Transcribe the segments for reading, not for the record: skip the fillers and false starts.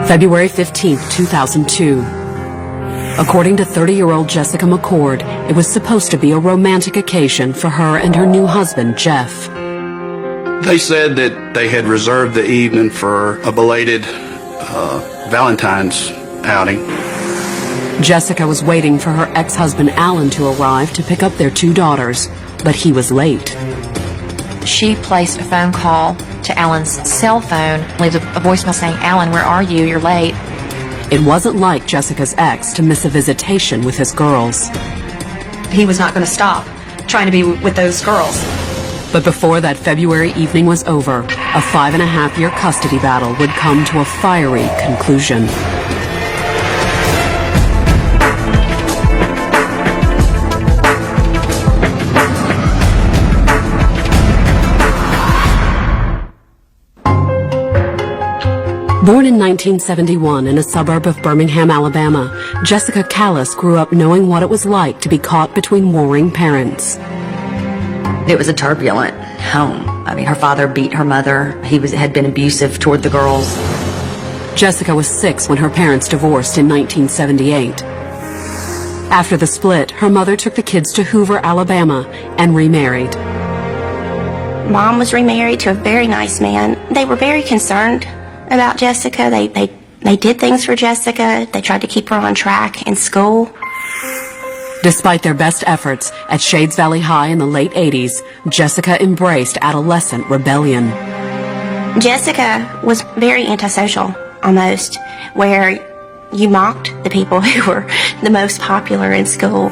February 15, 2002. According to 30-year-old Jessica McCord, it was supposed to be a romantic occasion for her and her new husband, Jeff. They said that they had reserved the evening for a belated Valentine's outing. Jessica was waiting for her ex-husband, Alan, to arrive to pick up their two daughters, but he was late. She placed a phone call to Alan's cell phone, leaves a voicemail saying, "Alan, where are you? You're late." It wasn't like Jessica's ex to miss a visitation with his girls. He was not going to stop trying to be with those girls. But before that February evening was over, a 5.5-year custody battle would come to a fiery conclusion. Born in 1971 in a suburb of Birmingham, Alabama, Jessica Callis grew up knowing what it was like to be caught between warring parents. It was a turbulent home. I mean, her father beat her mother. He had been abusive toward the girls. Jessica was 6 when her parents divorced in 1978. After the split, her mother took the kids to Hoover, Alabama, and remarried. Mom was remarried to a very nice man. They were very concerned about Jessica. They did things for Jessica. They tried to keep her on track in school. Despite their best efforts, at Shades Valley High in the late 80s, Jessica embraced adolescent rebellion. Jessica was very antisocial, almost, where you mocked the people who were the most popular in school.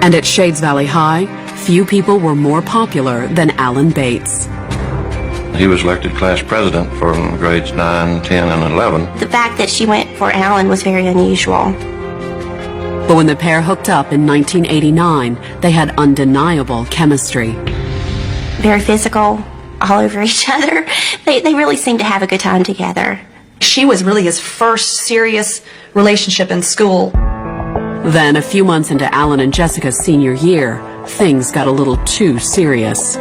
And at Shades Valley High, few people were more popular than Alan Bates. He was elected class president for grades 9, 10, and 11. The fact that she went for Alan was very unusual. But when the pair hooked up in 1989, they had undeniable chemistry. Very physical, all over each other. They really seemed to have a good time together. She was really his first serious relationship in school. Then, a few months into Alan and Jessica's senior year, things got a little too serious.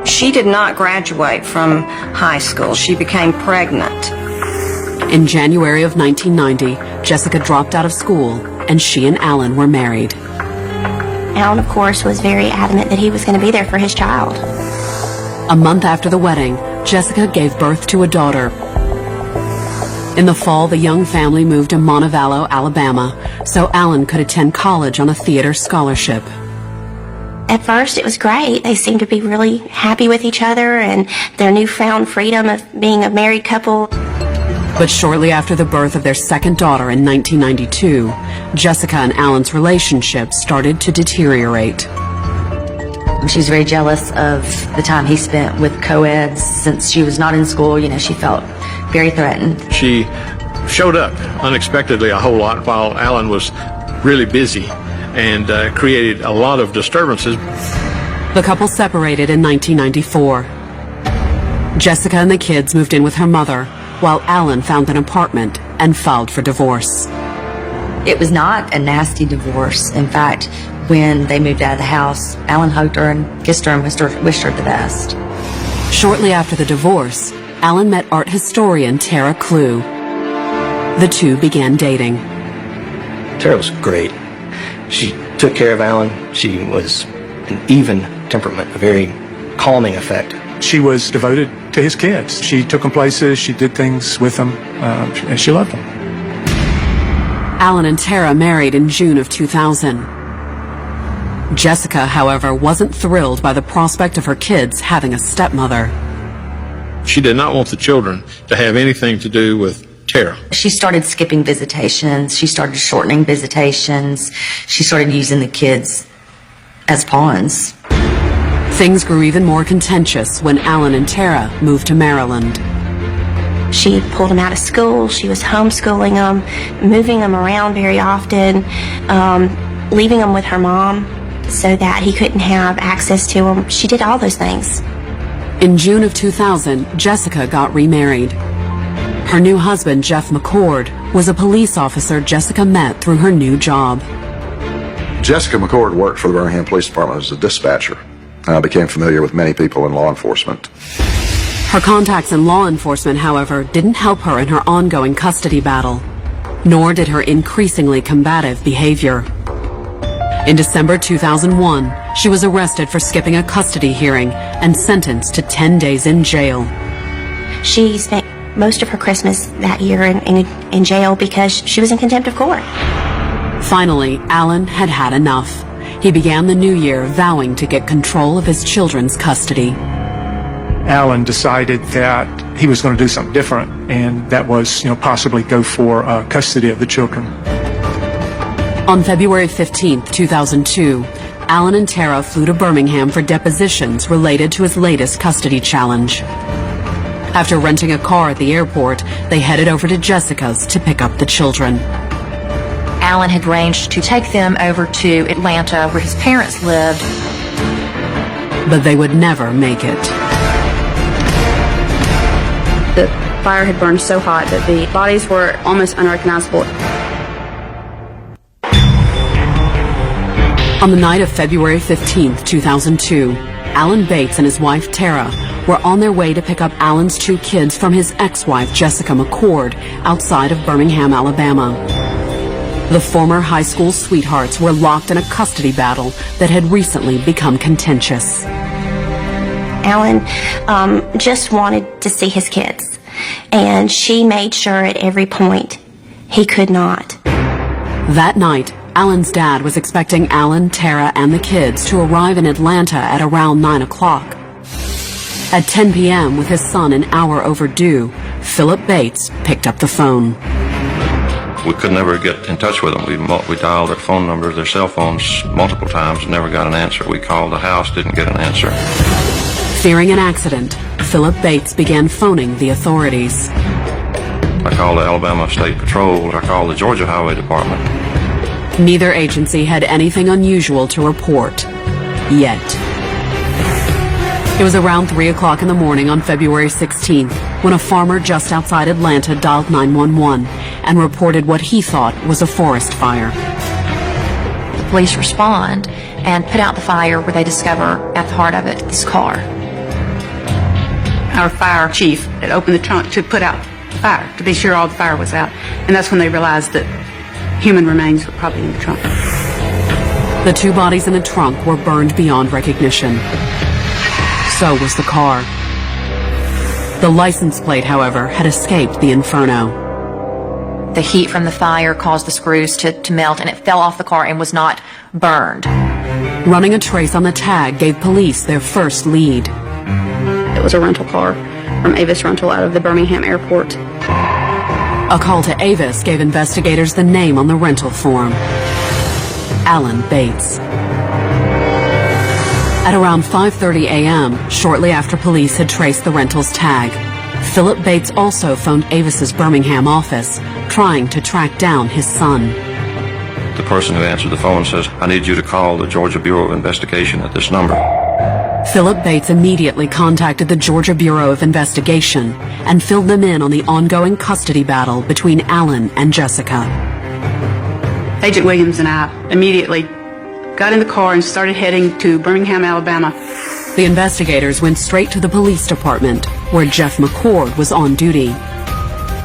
She did not graduate from high school. She became pregnant. In January of 1990, Jessica dropped out of school, and she and Alan were married. Alan, of course, was very adamant that he was going to be there for his child. A month after the wedding, Jessica gave birth to a daughter. In the fall, the young family moved to Montevallo, Alabama, so Alan could attend college on a theater scholarship. At first, it was great. They seemed to be really happy with each other and their newfound freedom of being a married couple. But shortly after the birth of their second daughter in 1992, Jessica and Alan's relationship started to deteriorate. She was very jealous of the time he spent with co-eds. Since she was not in school, she felt very threatened. She showed up unexpectedly a whole lot while Alan was really busy and created a lot of disturbances. The couple separated in 1994. Jessica and the kids moved in with her mother, while Alan found an apartment and filed for divorce. It was not a nasty divorce. In fact, when they moved out of the house, Alan hugged her and kissed her and wished her the best. Shortly after the divorce, Alan met art historian Tara Clue. The two began dating. Tara was great. She took care of Alan. She was an even temperament, a very calming effect. She was devoted to his kids. She took them places, she did things with them, and she loved them. Alan and Tara married in June of 2000. Jessica, however, wasn't thrilled by the prospect of her kids having a stepmother. She did not want the children to have anything to do with Tara. She started skipping visitations. She started shortening visitations. She started using the kids as pawns. Things grew even more contentious when Alan and Tara moved to Maryland. She pulled him out of school. She was homeschooling him, moving him around very often, leaving him with her mom so that he couldn't have access to him. She did all those things. In June of 2000, Jessica got remarried. Her new husband, Jeff McCord, was a police officer Jessica met through her new job. Jessica McCord worked for the Birmingham Police Department as a dispatcher. I became familiar with many people in law enforcement. Her contacts in law enforcement, however, didn't help her in her ongoing custody battle, nor did her increasingly combative behavior. In December 2001, she was arrested for skipping a custody hearing and sentenced to 10 days in jail. She spent most of her Christmas that year in jail because she was in contempt of court. Finally, Alan had had enough. He began the new year vowing to get control of his children's custody. Alan decided that he was going to do something different, and that was, possibly go for custody of the children. On February 15, 2002, Alan and Tara flew to Birmingham for depositions related to his latest custody challenge. After renting a car at the airport, they headed over to Jessica's to pick up the children. Alan had arranged to take them over to Atlanta, where his parents lived. But they would never make it. The fire had burned so hot that the bodies were almost unrecognizable. On the night of February 15, 2002, Alan Bates and his wife Tara were on their way to pick up Alan's 2 kids from his ex-wife Jessica McCord outside of Birmingham, Alabama. The former high school sweethearts were locked in a custody battle that had recently become contentious. Alan just wanted to see his kids, and she made sure at every point he could not. That night, Alan's dad was expecting Alan, Tara, and the kids to arrive in Atlanta at around 9 o'clock. At 10 p.m., with his son an hour overdue, Philip Bates picked up the phone. We could never get in touch with them. We dialed their phone numbers, their cell phones, multiple times, and never got an answer. We called the house, didn't get an answer. Fearing an accident, Philip Bates began phoning the authorities. I called the Alabama State Patrol. I called the Georgia Highway Department. Neither agency had anything unusual to report, yet. It was around 3 o'clock in the morning on February 16th when a farmer just outside Atlanta dialed 911 and reported what he thought was a forest fire. The police respond and put out the fire, where they discover at the heart of it this car. Our fire chief had opened the trunk to put out the fire, to be sure all the fire was out. And that's when they realized that human remains were probably in the trunk. The 2 bodies in the trunk were burned beyond recognition. So was the car. The license plate, however, had escaped the inferno. The heat from the fire caused the screws to melt, and it fell off the car and was not burned. Running a trace on the tag gave police their first lead. It was a rental car from Avis Rental out of the Birmingham airport. A call to Avis gave investigators the name on the rental form: Alan Bates. At around 5:30 a.m., shortly after police had traced the rental's tag, Philip Bates also phoned Avis's Birmingham office, trying to track down his son. The person who answered the phone says, "I need you to call the Georgia Bureau of Investigation at this number." Philip Bates immediately contacted the Georgia Bureau of Investigation and filled them in on the ongoing custody battle between Alan and Jessica. Agent Williams and I immediately got in the car and started heading to Birmingham, Alabama. The investigators went straight to the police department, where Jeff McCord was on duty.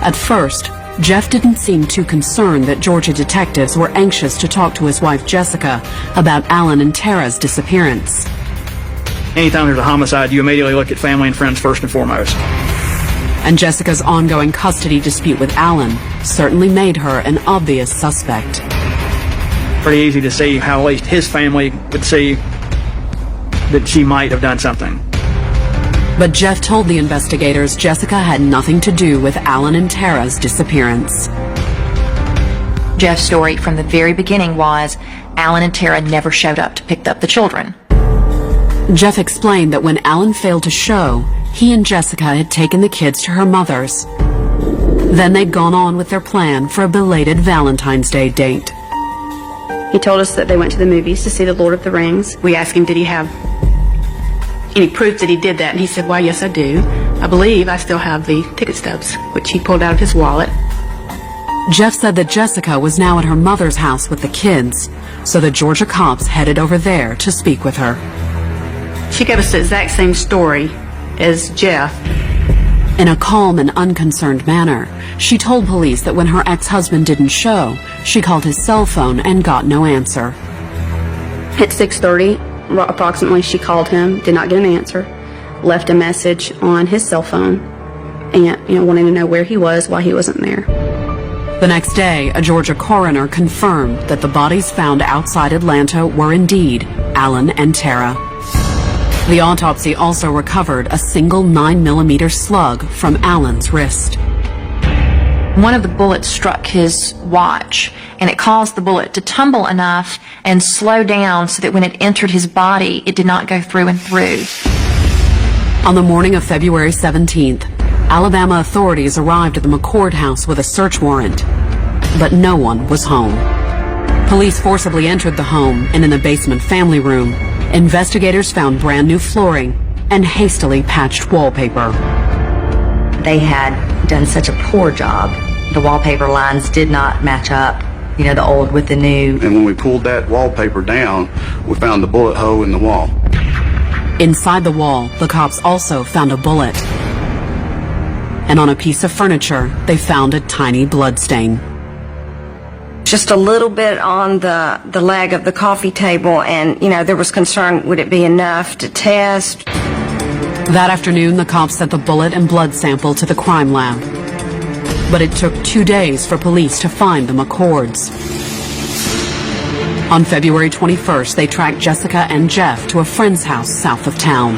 At first, Jeff didn't seem too concerned that Georgia detectives were anxious to talk to his wife Jessica about Alan and Tara's disappearance. Anytime there's a homicide, you immediately look at family and friends first and foremost. And Jessica's ongoing custody dispute with Alan certainly made her an obvious suspect. Pretty easy to see how at least his family would see that she might have done something. But Jeff told the investigators Jessica had nothing to do with Alan and Tara's disappearance. Jeff's story from the very beginning was Alan and Tara never showed up to pick up the children. Jeff explained that when Alan failed to show, he and Jessica had taken the kids to her mother's. Then they'd gone on with their plan for a belated Valentine's Day date. He told us that they went to the movies to see The Lord of the Rings. We asked him, did he have any proof that he did that? And he said, why, yes, I do. I believe I still have the ticket stubs, which he pulled out of his wallet. Jeff said that Jessica was now at her mother's house with the kids, so the Georgia cops headed over there to speak with her. She gave us the exact same story as Jeff, In a calm and unconcerned manner, she told police that when her ex-husband didn't show, she called his cell phone and got no answer. At 6:30, approximately, she called him, did not get an answer, left a message on his cell phone, and wanting to know where he was, why he wasn't there. The next day, a Georgia coroner confirmed that the bodies found outside Atlanta were indeed Alan and Tara. The autopsy also recovered a single 9mm slug from Alan's wrist. One of the bullets struck his watch, and it caused the bullet to tumble enough and slow down so that when it entered his body, it did not go through and through. On the morning of February 17th, Alabama authorities arrived at the McCord house with a search warrant, but no one was home. Police forcibly entered the home, and in the basement family room, investigators found brand new flooring and hastily patched wallpaper. They had done such a poor job. The wallpaper lines did not match up, the old with the new. And when we pulled that wallpaper down, we found the bullet hole in the wall. Inside the wall, the cops also found a bullet. And on a piece of furniture, they found a tiny bloodstain. Just a little bit on the leg of the coffee table, and, there was concern, would it be enough to test? That afternoon, the cops sent the bullet and blood sample to the crime lab. But it took 2 days for police to find the McCords. On February 21st, they tracked Jessica and Jeff to a friend's house south of town.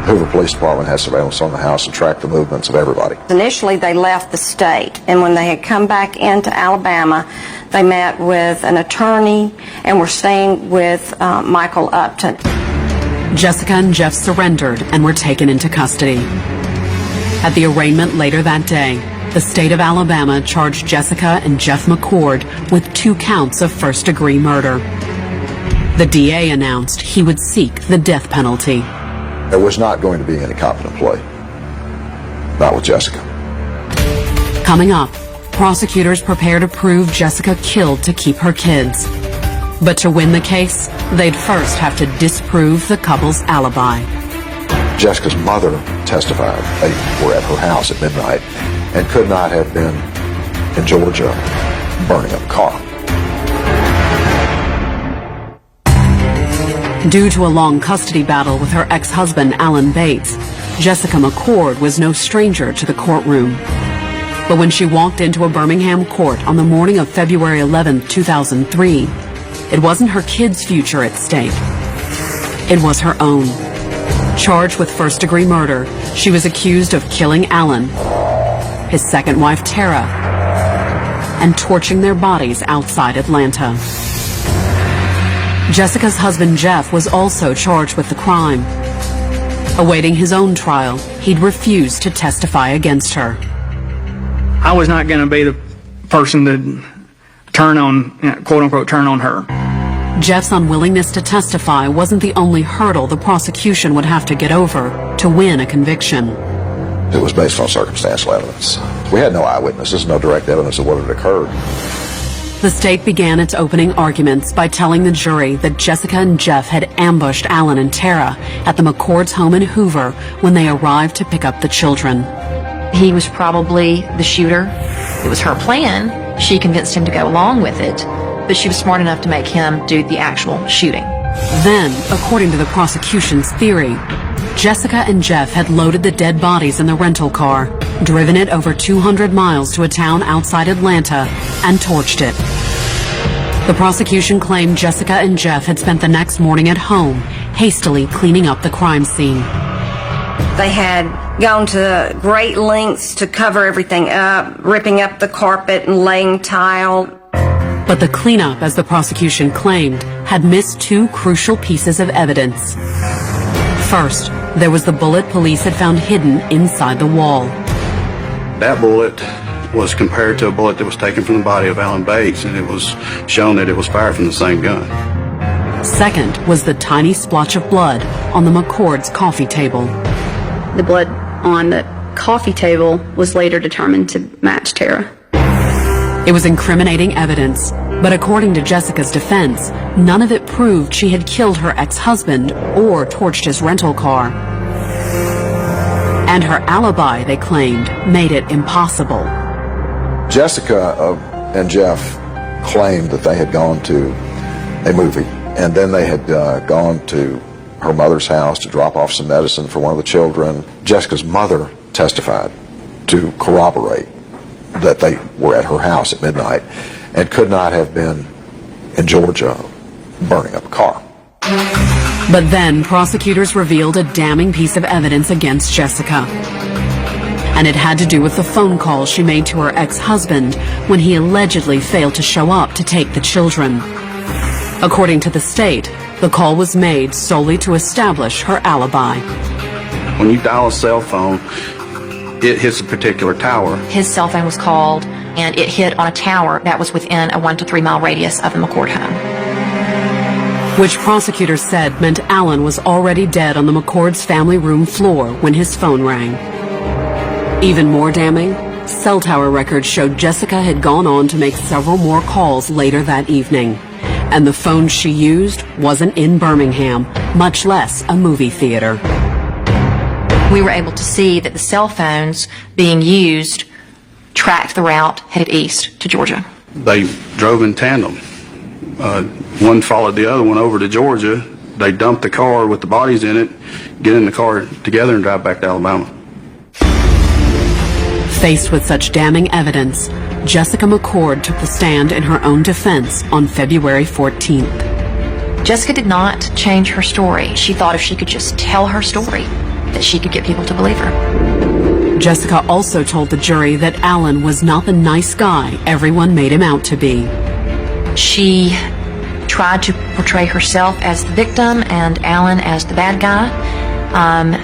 Hoover Police Department has surveillance on the house and tracked the movements of everybody. Initially, they left the state, and when they had come back into Alabama, they met with an attorney and were staying with Michael Upton. Jessica and Jeff surrendered and were taken into custody. At the arraignment later that day, the state of Alabama charged Jessica and Jeff McCord with 2 counts of first-degree murder. The DA announced he would seek the death penalty. There was not going to be any competent play. Not with Jessica. Coming up, prosecutors prepare to prove Jessica killed to keep her kids. But to win the case, they'd first have to disprove the couple's alibi. Jessica's mother testified they were at her house at midnight and could not have been in Georgia burning up a car. Due to a long custody battle with her ex-husband, Alan Bates, Jessica McCord was no stranger to the courtroom. But when she walked into a Birmingham court on the morning of February 11, 2003, it wasn't her kids' future at stake. It was her own. Charged with first-degree murder, she was accused of killing Alan, his second wife, Tara, and torching their bodies outside Atlanta. Jessica's husband, Jeff, was also charged with the crime. Awaiting his own trial, he'd refused to testify against her. I was not going to be the person to turn on, quote-unquote, turn on her. Jeff's unwillingness to testify wasn't the only hurdle the prosecution would have to get over to win a conviction. It was based on circumstantial evidence. We had no eyewitnesses, no direct evidence of what had occurred. The state began its opening arguments by telling the jury that Jessica and Jeff had ambushed Alan and Tara at the McCord's home in Hoover when they arrived to pick up the children. He was probably the shooter. It was her plan. She convinced him to go along with it, but she was smart enough to make him do the actual shooting. Then, according to the prosecution's theory, Jessica and Jeff had loaded the dead bodies in the rental car, driven it over 200 miles to a town outside Atlanta, and torched it. The prosecution claimed Jessica and Jeff had spent the next morning at home, hastily cleaning up the crime scene. They had gone to great lengths to cover everything up, ripping up the carpet and laying tile. But the cleanup, as the prosecution claimed, had missed 2 crucial pieces of evidence. First, there was the bullet police had found hidden inside the wall. That bullet was compared to a bullet that was taken from the body of Alan Bates, and it was shown that it was fired from the same gun. Second was the tiny splotch of blood on the McCord's coffee table. The blood on the coffee table was later determined to match Tara. It was incriminating evidence, but according to Jessica's defense, none of it proved she had killed her ex-husband or torched his rental car. And her alibi, they claimed, made it impossible. Jessica and Jeff claimed that they had gone to a movie, and then they had gone to her mother's house to drop off some medicine for one of the children. Jessica's mother testified to corroborate that they were at her house at midnight and could not have been in Georgia burning up a car. But then prosecutors revealed a damning piece of evidence against Jessica. And it had to do with the phone call she made to her ex-husband when he allegedly failed to show up to take the children. According to the state, the call was made solely to establish her alibi. When you dial a cell phone, it hits a particular tower. His cell phone was called, and it hit on a tower that was within a 1 to 3 mile radius of the McCord home. Which prosecutors said meant Alan was already dead on the McCord's family room floor when his phone rang. Even more damning, cell tower records showed Jessica had gone on to make several more calls later that evening. And the phone she used wasn't in Birmingham, much less a movie theater. We were able to see that the cell phones being used tracked the route headed east to Georgia. They drove in tandem. One followed the other one over to Georgia. They dumped the car with the bodies in it, get in the car together, and drive back to Alabama. Faced with such damning evidence, Jessica McCord took the stand in her own defense on February 14th. Jessica did not change her story. She thought if she could just tell her story, that she could get people to believe her. Jessica also told the jury that Alan was not the nice guy everyone made him out to be. She tried to portray herself as the victim and Alan as the bad guy.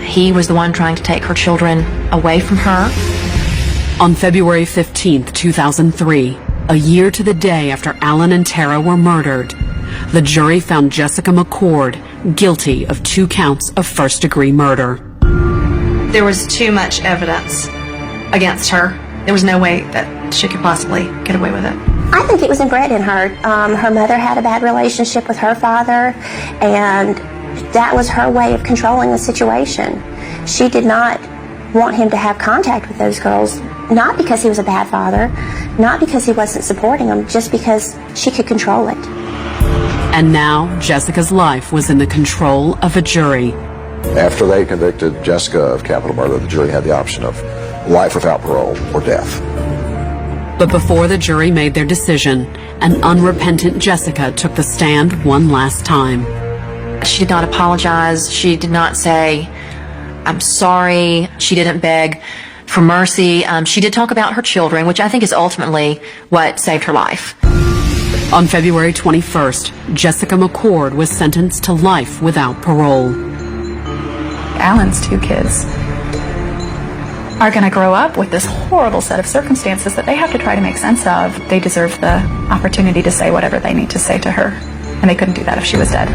He was the one trying to take her children away from her. On February 15th, 2003, a year to the day after Alan and Tara were murdered, the jury found Jessica McCord guilty of 2 counts of first-degree murder. There was too much evidence against her. There was no way that she could possibly get away with it. I think it was inbred in her. Her mother had a bad relationship with her father, and that was her way of controlling the situation. She did not want him to have contact with those girls, not because he was a bad father, not because he wasn't supporting them, just because she could control it. And now Jessica's life was in the control of a jury. After they convicted Jessica of capital murder, the jury had the option of life without parole or death. But before the jury made their decision, an unrepentant Jessica took the stand one last time. She did not apologize. She did not say, I'm sorry. She didn't beg for mercy. She did talk about her children, which I think is ultimately what saved her life. On February 21st, Jessica McCord was sentenced to life without parole. Alan's 2 kids are going to grow up with this horrible set of circumstances that they have to try to make sense of. They deserve the opportunity to say whatever they need to say to her, and they couldn't do that if she was dead.